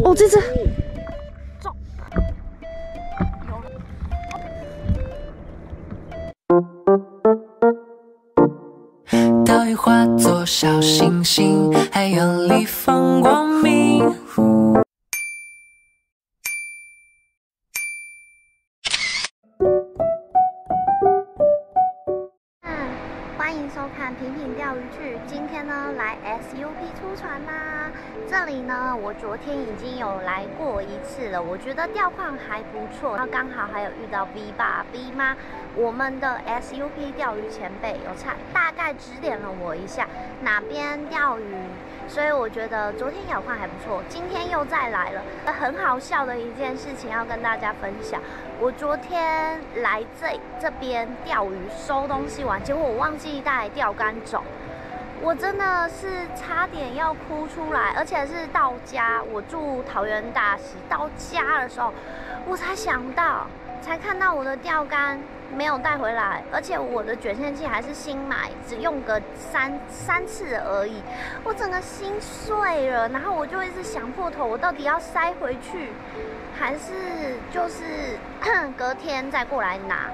哦，这只中，有了。岛屿化作小星星，海洋里放光明。欢迎收看平平钓鱼剧。今天呢，来 SUP 出船啦。这里呢，我昨天已经有来过一次了，我觉得钓况还不错。然后刚好还有遇到 V 爸 V 妈，我们的 SUP 钓鱼前辈有大概指点了我一下哪边钓鱼，所以我觉得昨天钓况还不错。今天又再来了，很好笑的一件事情要跟大家分享。我昨天来这边钓鱼收东西完，结果我忘记带钓竿走，我真的是差点要哭出来，而且是到家，我住桃园大溪，到家的时候我才想到，才看到我的钓竿没有带回来，而且我的卷线器还是新买，只用个三次而已，我整个心碎了，然后我就一直想破头，我到底要塞回去，还是就是隔天再过来拿？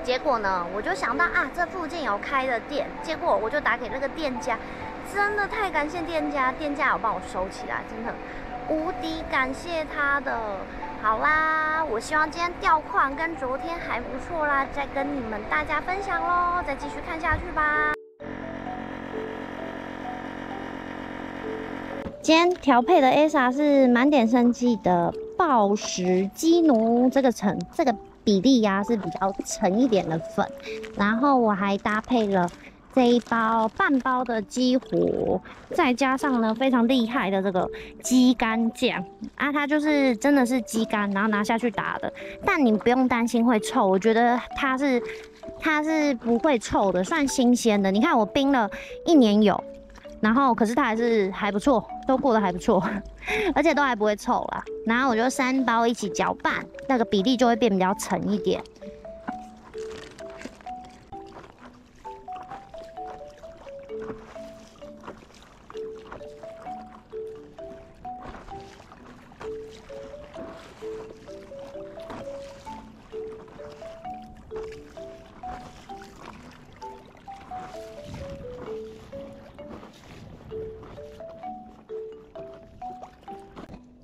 结果呢，我就想到啊，这附近有开的店，结果我就打给那个店家，真的太感谢店家，店家有帮我收起来，真的无敌感谢他的。好啦，我希望今天钓况跟昨天还不错啦，再跟你们大家分享咯，再继续看下去吧。今天调配的 ASA 是满点生技的暴食鸡奴，这个比例呀是比较沉一点的粉，然后我还搭配了这一包半包的鸡火，再加上呢非常厉害的这个鸡肝酱啊，它就是真的是鸡肝，然后拿下去打的，但你不用担心会臭，我觉得它是不会臭的，算新鲜的。你看我冰了1年有。然后，可是它还不错，都过得还不错，而且都还不会臭啦。然后我就3包一起搅拌，那个比例就会变比较沉一点。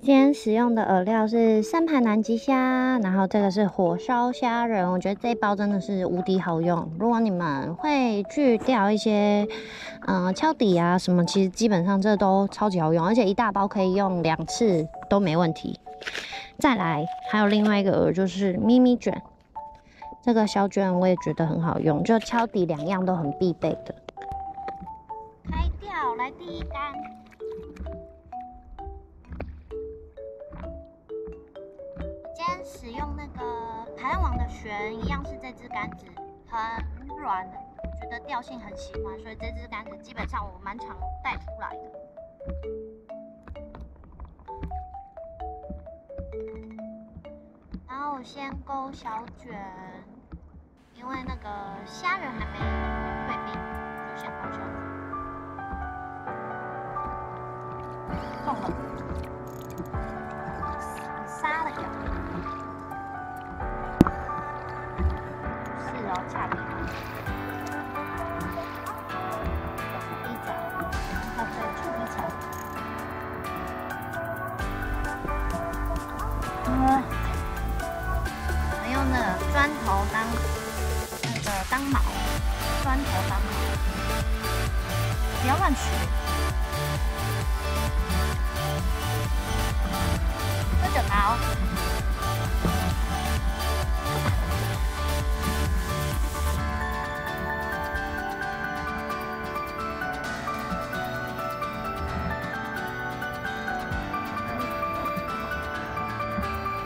今天使用的饵料是3盘南极虾，然后这个是火烧虾仁，我觉得这一包真的是无敌好用。如果你们会去钓一些敲底啊什么，其实基本上这都超级好用，而且一大包可以用2次都没问题。再来还有另外一个饵就是咪咪卷，这个小卷我也觉得很好用，就敲底2样都很必备的。开钓来第一竿。今天使用那个海岸网的旋，一样是这支杆子，很软的，觉得钓性很喜欢，所以这支杆子基本上我蛮常带出来的。然后我先勾小卷，因为那个虾仁还没退冰，就先勾小卷。中了，杀了一个。差别，第一掌，它对触鼻草，我用那个砖头当锚，砖头当锚，不要乱取，喝酒桃。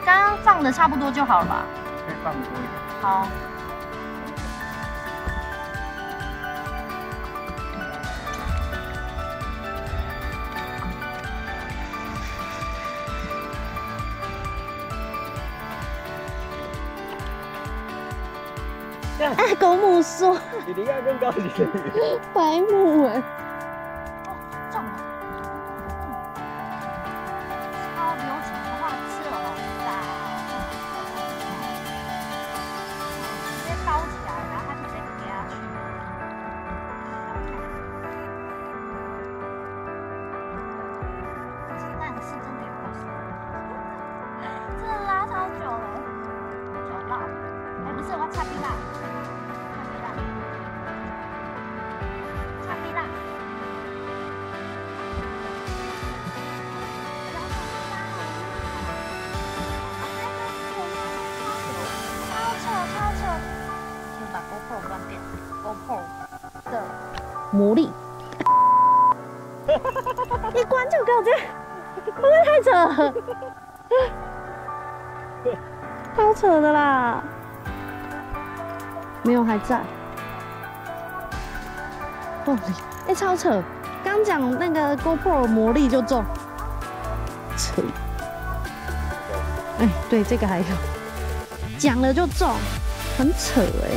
刚刚放的差不多就好了吧？可以放多一点。好。哎，狗母说，你应该更高级的鱼。白目哎。哦，中了。超流魔力。一关就给我这样，会不会太扯了？超扯的啦！没有，还在。哦，哎，超扯！刚讲那个 GoPro 魔力就中，扯。哎，对，这个还有，讲了就中，很扯哎。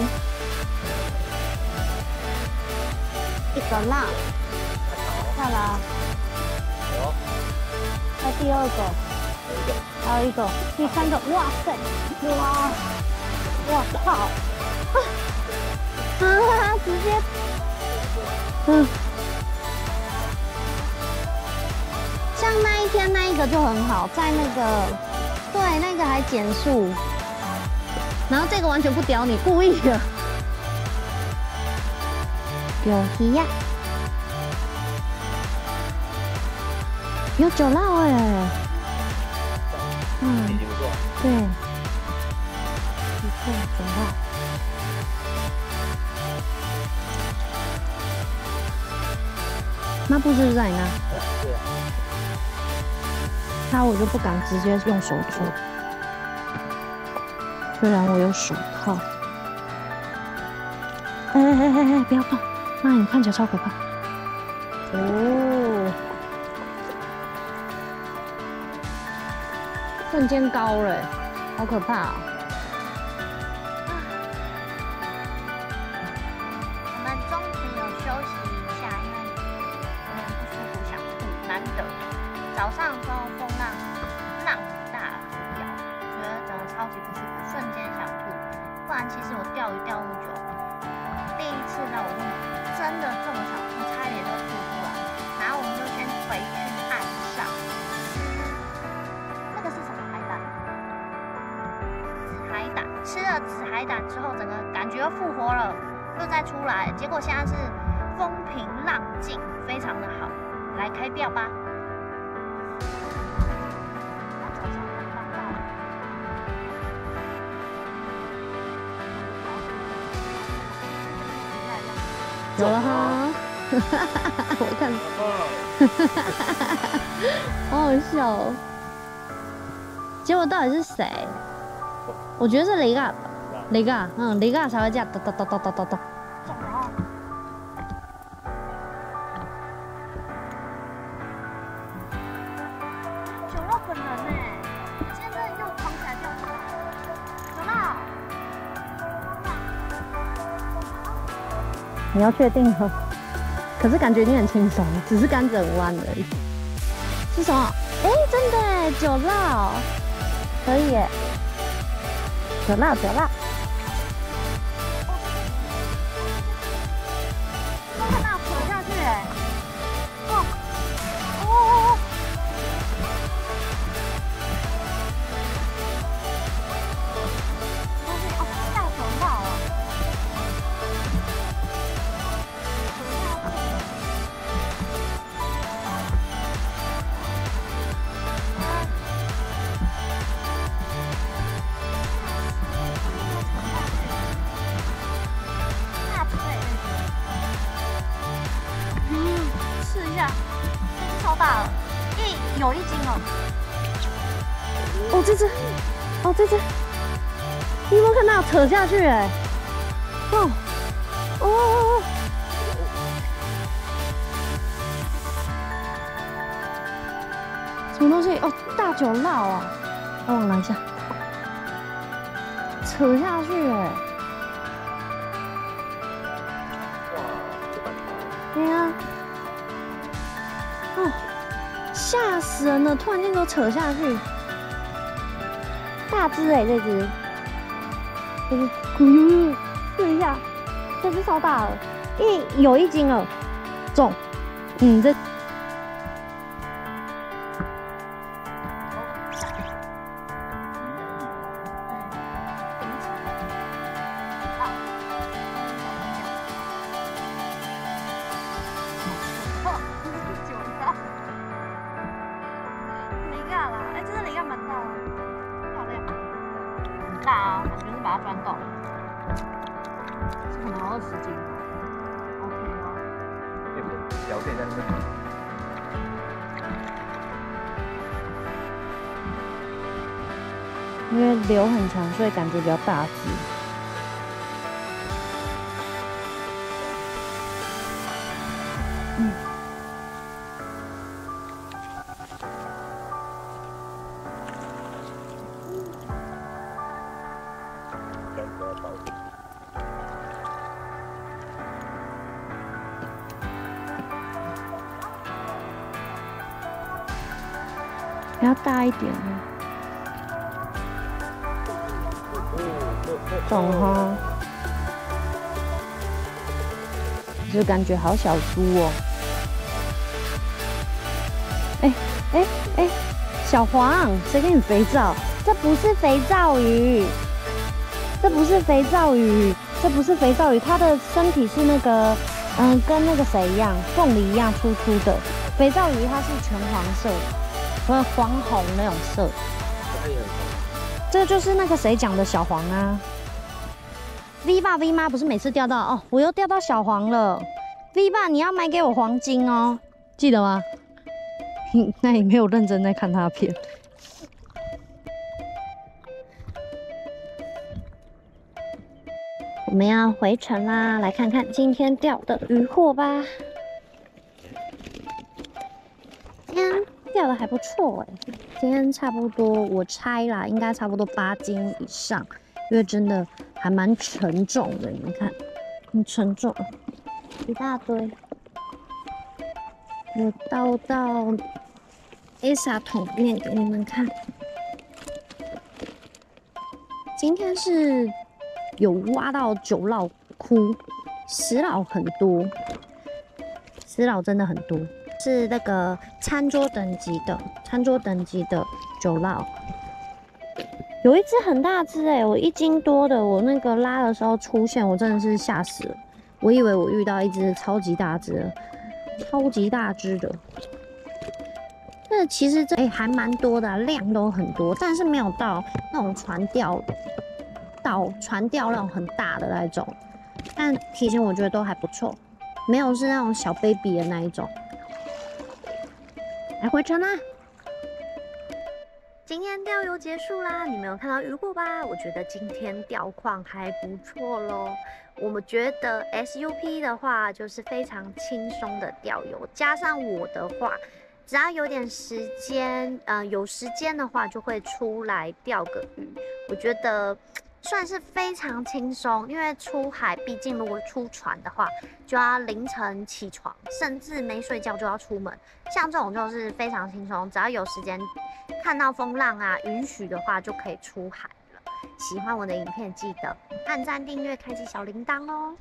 一个辣，再来，再第二个，还有一个，第三个，哇塞，哇，我靠，啊，直接，像那一天那一个就很好，在那个，对，那个还减速，然后这个完全不屌你，故意的。有鱼呀，有酒烙哎，对，不错，酒烙。抹布是不是在你那？对啊。那我就不敢直接用手做，虽然我有手套。哎，不要碰！妈，你看起来超可怕。哦，瞬间高了，好可怕啊！我们中途有休息一下，因为有点不舒服，想吐，难得。早上的时候风浪很大，摇，觉得整个超级不舒服，瞬间想吐。不然其实我钓鱼钓那么久，第一次让我真的这么想吐，差一点就吐出来。然后我们就先回去岸上，那个是什么海胆？紫海胆。吃了紫海胆之后，整个感觉又复活了，又再出来。结果现在是风平浪静，非常的好。来开钓吧。有了哈，我看，好好笑哦。结果到底是谁？我觉得是雷嘎吧，雷嘎，雷嘎才会这样咚咚咚咚咚咚咚。酒肉本人呢？今天真的又狂起来钓酒肉。你要确定哦，可是感觉你很轻松，只是杆子很弯而已。是什么？哎，真的哎，酒烙，可以耶，酒烙。都看到扯下去哎，哦，大酒烙啊！试一下，这只超大了，有1斤哦。哦，这只，你有没有看到扯下去哎？哦，什么东西？哦，大酒烙啊！我拿一下，扯下去哎！对啊，哦，吓死人了！突然间给我扯下去，大只哎，这只，试一下，这只超大了，有1斤了，重，这。大啊，感觉是把它钻洞，这可能要20斤哦。OK 哦。脚可以在那边。因为流很长，所以感觉比较大只。要大一点呢，懂哈？就感觉好小猪哦。小黄，谁给你肥皂？这不是肥皂鱼，这不是肥皂鱼，这不是肥皂鱼，它的身体是那个，跟那个谁一样，凤梨一样粗粗的。肥皂鱼它是全黄色，不是黄红那种色。这就是那个谁讲的小黄啊。V 爸 V 妈不是每次钓到哦，我又钓到小黄了。V 爸，你要买给我黄金哦，记得吗？那你没有认真在看他片。我们要回程啦，来看看今天钓的渔获吧。今天钓的还不错哎，今天差不多我猜啦，应该差不多8斤以上，因为真的还蛮沉重的，你们看，很沉重，一大堆。我倒到 Asa 桶面给你们看。今天是有挖到9老窟，10老很多，10老真的很多，是那个餐桌等级的9老。有一只很大只哎，我1斤多的，我那个拉的时候出现，我真的是吓死了，我以为我遇到一只超级大只的。超级大只的，那其实这还蛮多的，量都很多，但是没有到那种船钓那种很大的那种，但体型我觉得都还不错，没有是那种小 baby 的那一种。来回程啦！今天钓游结束啦，你们有看到渔获吧？我觉得今天钓况还不错咯。我们觉得 SUP 的话就是非常轻松的钓游，加上我的话，只要有点时间，有时间的话就会出来钓个鱼。我觉得算是非常轻松，因为出海，毕竟如果出船的话，就要凌晨起床，甚至没睡觉就要出门。像这种就是非常轻松，只要有时间，看到风浪啊允许的话，就可以出海了。喜欢我的影片，记得按赞、订阅、开启小铃铛哦。